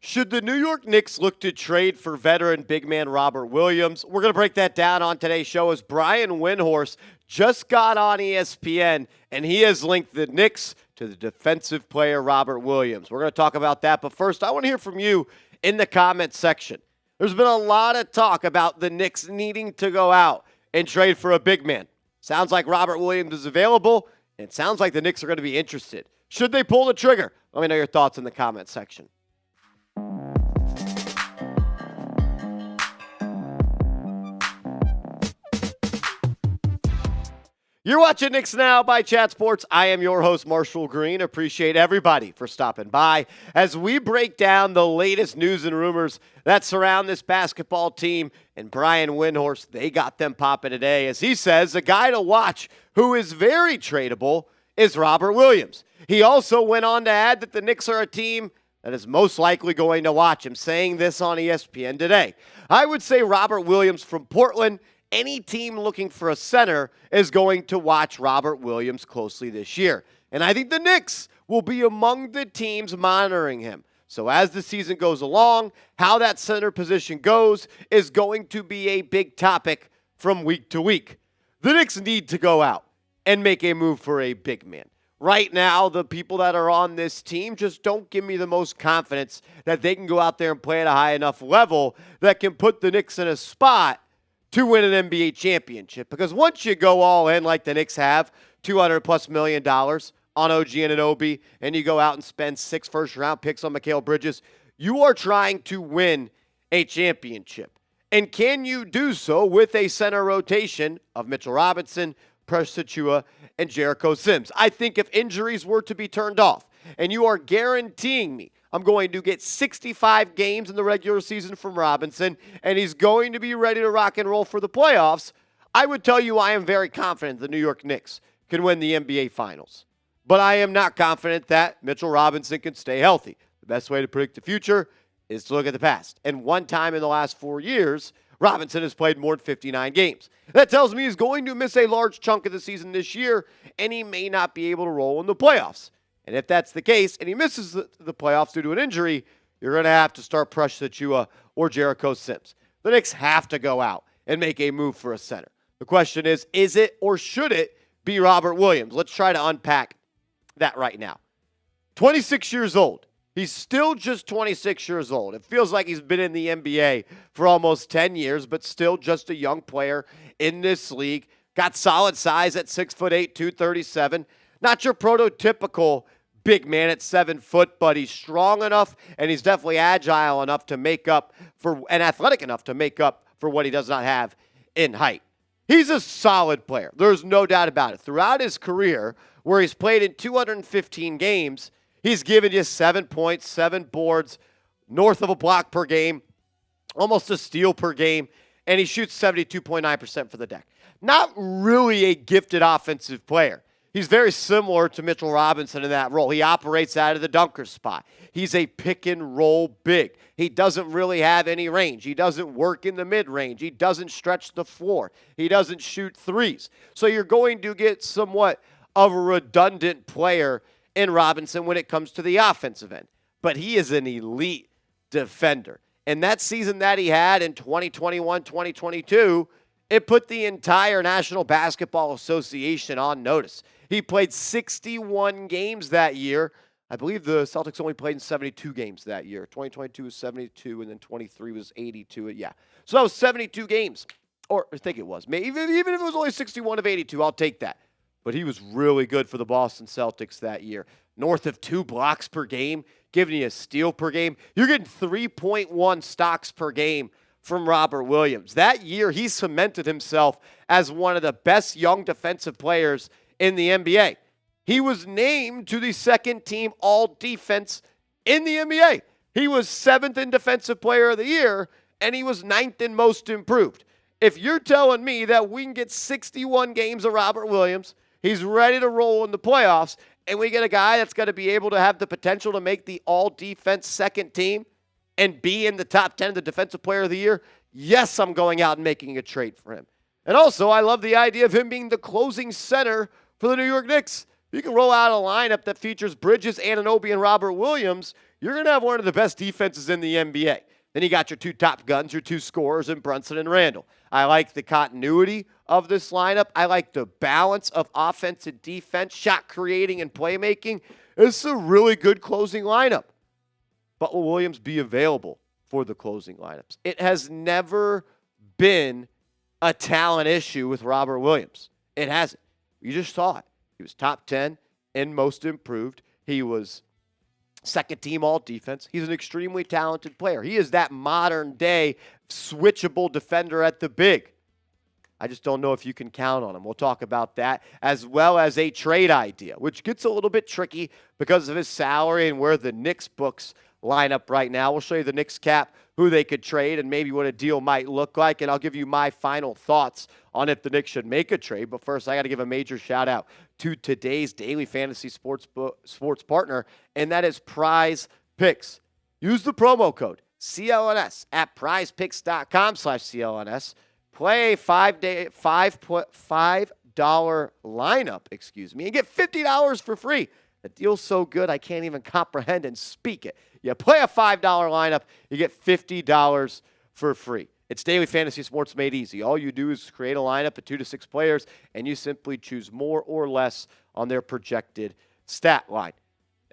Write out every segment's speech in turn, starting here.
Should the New York Knicks look to trade for veteran big man Robert Williams? We're going to break that down on today's show as Brian Windhorst just got on ESPN, and he has linked the Knicks to the defensive player Robert Williams. We're going to talk about that, but first, I want to hear from you in the comments section. There's been a lot of talk about the Knicks needing to go out and trade for a big man. Sounds like Robert Williams is available, and it sounds like the Knicks are going to be interested. Should they pull the trigger? Let me know your thoughts in the comments section. You're watching Knicks Now by Chat Sports. I am your host, Marshall Green. Appreciate everybody for stopping by as we break down the latest news and rumors that surround this basketball team. And Brian Windhorst, they got them popping today. As he says, the guy to watch who is very tradable is Robert Williams. He also went on to add that the Knicks are a team that is most likely going to watch him, saying this on ESPN today. I would say Robert Williams from Portland. Any team looking for a center is going to watch Robert Williams closely this year. And I think the Knicks will be among the teams monitoring him. So as the season goes along, how that center position goes is going to be a big topic from week to week. The Knicks need to go out and make a move for a big man. Right now, the people that are on this team just don't give me the most confidence that they can go out there and play at a high enough level that can put the Knicks in a spot to win an NBA championship. Because once you go all in like the Knicks have, $200+ million on OG Anunoby, and you go out and spend 6 first-round picks on Mikal Bridges, you are trying to win a championship. And can you do so with a center rotation of Mitchell Robinson, Precious Achiuwa, and Jericho Sims? I think if injuries were to be turned off, and you are guaranteeing me I'm going to get 65 games in the regular season from Robinson, and he's going to be ready to rock and roll for the playoffs, I would tell you I am very confident the New York Knicks can win the NBA Finals. But I am not confident that Mitchell Robinson can stay healthy. The best way to predict the future is to look at the past. And one time in the last 4 years, Robinson has played more than 59 games. That tells me he's going to miss a large chunk of the season this year, and he may not be able to roll in the playoffs. And if that's the case, and he misses the playoffs due to an injury, you're going to have to start Precious Achiuwa or Jericho Sims. The Knicks have to go out and make a move for a center. The question is it or should it be Robert Williams? Let's try to unpack that right now. 26 years old. He's still just 26 years old. It feels like he's been in the NBA for almost 10 years, but still just a young player in this league. Got solid size at 6'8", 237. Not your prototypical big man at 7 foot, but he's strong enough and he's definitely agile enough to make up for, and athletic enough to make up for what he does not have in height. He's a solid player. There's no doubt about it. Throughout his career, where he's played in 215 games, he's given you 7 points, 7 boards, north of a block per game, almost a steal per game, and he shoots 72.9% for the deck. Not really a gifted offensive player. He's very similar to Mitchell Robinson in that role. He operates out of the dunker spot. He's a pick and roll big. He doesn't really have any range. He doesn't work in the mid-range. He doesn't stretch the floor. He doesn't shoot threes. So you're going to get somewhat of a redundant player in Robinson when it comes to the offensive end. But he is an elite defender. And that season that he had in 2021, 2022, it put the entire National Basketball Association on notice. He played 61 games that year. I believe the Celtics only played in 72 games that year. 2022 was 72, and then 23 was 82. Yeah. So that was 72 games. Or I think it was. Maybe, even if it was only 61 of 82, I'll take that. But he was really good for the Boston Celtics that year. North of 2 blocks per game, giving you a steal per game. You're getting 3.1 stocks per game from Robert Williams. That year, he cemented himself as one of the best young defensive players in the NBA. He was named to the second team all-defense in the NBA. He was 7th in Defensive Player of the Year, and he was 9th in Most Improved. If you're telling me that we can get 61 games of Robert Williams, he's ready to roll in the playoffs, and we get a guy that's going to be able to have the potential to make the all-defense second team and be in the top 10 of the Defensive Player of the Year, yes, I'm going out and making a trade for him. And also, I love the idea of him being the closing center for the New York Knicks. You can roll out a lineup that features Bridges, Anunoby, and Robert Williams. you're going to have one of the best defenses in the NBA. Then you got your two top guns, your two scorers in Brunson and Randall. I like the continuity of this lineup. I like the balance of offense and defense, shot creating and playmaking. It's a really good closing lineup. But will Williams be available for the closing lineups? It has never been a talent issue with Robert Williams. It hasn't. You just saw it. He was top 10 in most improved. He was second team all defense. He's an extremely talented player. He is that modern day switchable defender at the big. I just don't know if you can count on him. We'll talk about that, as well as a trade idea, which gets a little bit tricky because of his salary and where the Knicks books line up right now. We'll show you the Knicks cap, who they could trade, and maybe what a deal might look like. And I'll give you my final thoughts on if the Knicks should make a trade. But first, I got to give a major shout out to today's daily fantasy sports partner, and that is Prize Picks. Use the promo code CLNS at prizepicks.com/CLNS. Play a $5 lineup, and get $50 for free. The deal's so good I can't even comprehend and speak it. You play a $5 lineup, you get $50 for free. It's daily fantasy sports made easy. All you do is create a lineup of 2 to 6 players, and you simply choose more or less on their projected stat line.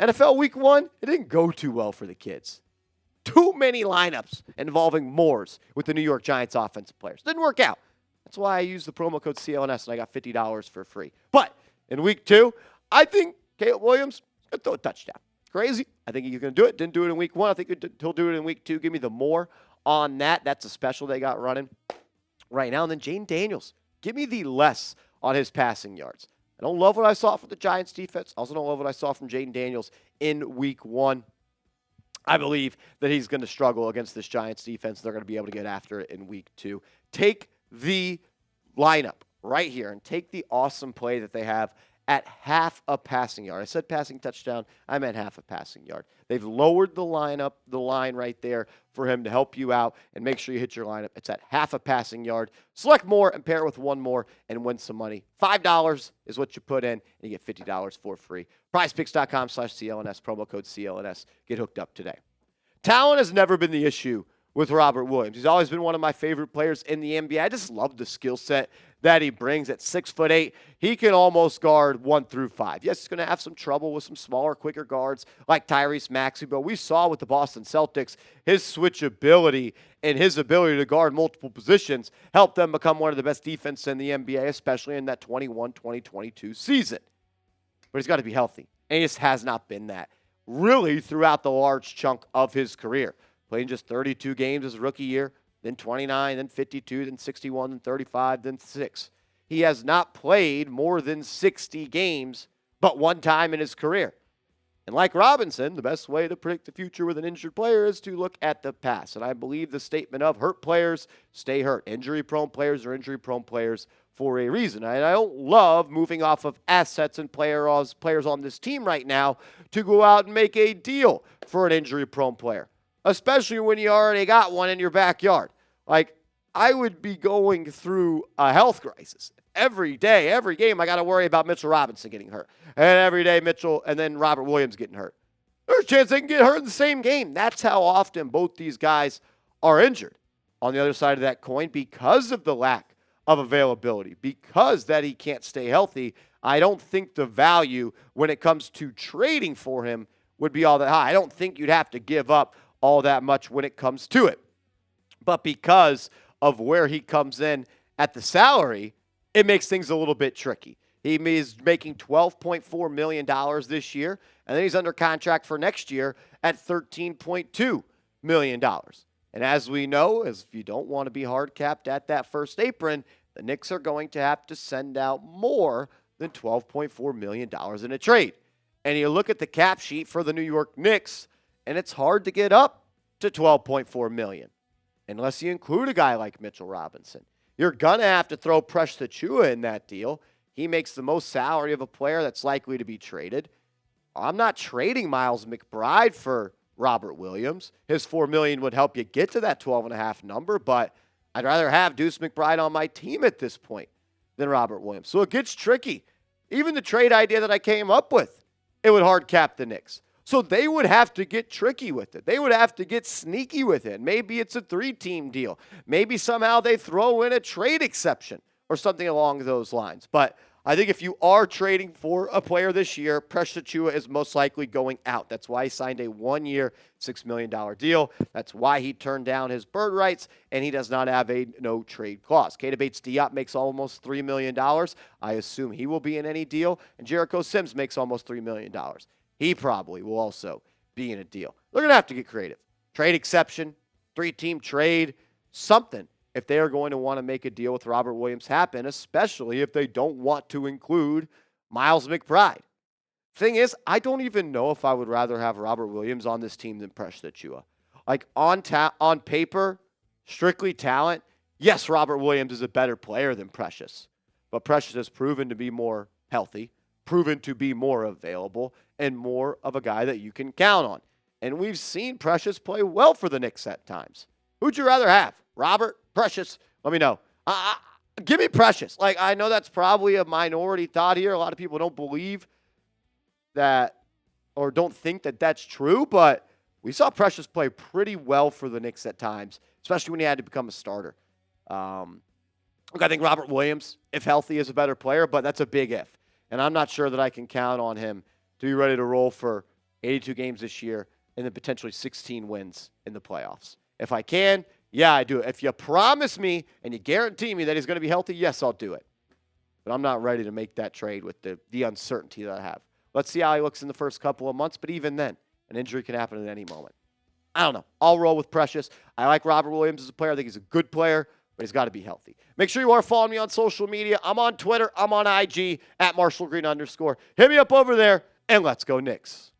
NFL Week 1, it didn't go too well for the kids. Too many lineups involving Moores with the New York Giants offensive players. Didn't work out. That's why I used the promo code CLNS, and I got $50 for free. But in Week 2, I think Caleb Williams is going to throw a touchdown. Crazy. I think he's going to do it. Didn't do it in Week 1. I think he'll do it in Week 2. Give me the more on that. That's a special they got running right now. And then Jaden Daniels. Give me the less on his passing yards. I don't love what I saw from the Giants defense. I also don't love what I saw from Jaden Daniels in Week 1. I believe that he's going to struggle against this Giants defense. They're going to be able to get after it in Week 2. Take the lineup right here and take the awesome play that they have at half a passing yard. I said passing touchdown. I meant half a passing yard. They've lowered the line right there for him to help you out and make sure you hit your lineup. It's at half a passing yard. Select more and pair it with one more and win some money. $5 is what you put in, and you get $50 for free. PrizePicks.com/CLNS, promo code CLNS. Get hooked up today. Talent has never been the issue with Robert Williams. He's always been one of my favorite players in the NBA. I just love the skill set that he brings at 6'8". He can almost guard 1 through 5. Yes, he's going to have some trouble with some smaller, quicker guards like Tyrese Maxey, but we saw with the Boston Celtics, his switchability and his ability to guard multiple positions helped them become one of the best defenses in the NBA, especially in that 21-2022 season. But he's got to be healthy, and he just has not been that really throughout the large chunk of his career. Playing just 32 games his rookie year, then 29, then 52, then 61, then 35, then 6. He has not played more than 60 games but one time in his career. And like Robinson, the best way to predict the future with an injured player is to look at the past. And I believe the statement of hurt players stay hurt. Injury-prone players are injury-prone players for a reason. And I don't love moving off of assets and players on this team right now to go out and make a deal for an injury-prone player, especially when you already got one in your backyard. Like, I would be going through a health crisis. Every day, every game, I got to worry about Mitchell Robinson getting hurt. And every day, Mitchell and then Robert Williams getting hurt. There's a chance they can get hurt in the same game. That's how often both these guys are injured. On the other side of that coin, because of the lack of availability, because that he can't stay healthy, I don't think the value when it comes to trading for him would be all that high. I don't think you'd have to give up all that much when it comes to it. But because of where he comes in at the salary, it makes things a little bit tricky. He is making $12.4 million this year, and then he's under contract for next year at $13.2 million. And as we know, if you don't want to be hard capped at that first apron, the Knicks are going to have to send out more than $12.4 million in a trade. And you look at the cap sheet for the New York Knicks, and it's hard to get up to $12.4 million unless you include a guy like Mitchell Robinson. You're going to have to throw Precious Achiuwa in that deal. He makes the most salary of a player that's likely to be traded. I'm not trading Miles McBride for Robert Williams. His $4 million would help you get to that 12.5 number, but I'd rather have Deuce McBride on my team at this point than Robert Williams. So it gets tricky. Even the trade idea that I came up with, it would hard cap the Knicks. So they would have to get tricky with it. They would have to get sneaky with it. Maybe it's a 3-team deal. Maybe somehow they throw in a trade exception or something along those lines. But I think if you are trading for a player this year, Precious Achiuwa is most likely going out. That's why he signed a 1-year, $6 million deal. That's why he turned down his bird rights, and he does not have a no-trade clause. Keita Bates-Diop makes almost $3 million. I assume he will be in any deal. And Jericho Sims makes almost $3 million. He probably will also be in a deal. They're going to have to get creative. Trade exception, 3-team trade, something if they are going to want to make a deal with Robert Williams happen, especially if they don't want to include Miles McBride. Thing is, I don't even know if I would rather have Robert Williams on this team than Precious Achiuwa. Like on paper, strictly talent, yes, Robert Williams is a better player than Precious. But Precious has proven to be more healthy, proven to be more available, and more of a guy that you can count on. And we've seen Precious play well for the Knicks at times. Who'd you rather have? Robert? Precious? Let me know. Give me Precious. Like, I know that's probably a minority thought here. A lot of people don't believe that or don't think that that's true, but we saw Precious play pretty well for the Knicks at times, especially when he had to become a starter. Look, I think Robert Williams, if healthy, is a better player, but that's a big if. And I'm not sure that I can count on him to be ready to roll for 82 games this year and then potentially 16 wins in the playoffs. If I can, yeah, I do it. If you promise me and you guarantee me that he's going to be healthy, yes, I'll do it. But I'm not ready to make that trade with the uncertainty that I have. Let's see how he looks in the first couple of months, but even then, an injury can happen at any moment. I don't know. I'll roll with Precious. I like Robert Williams as a player. I think he's a good player, but he's got to be healthy. Make sure you are following me on social media. I'm on Twitter. I'm on IG at @MarshallGreen_. Hit me up over there, and let's go Knicks.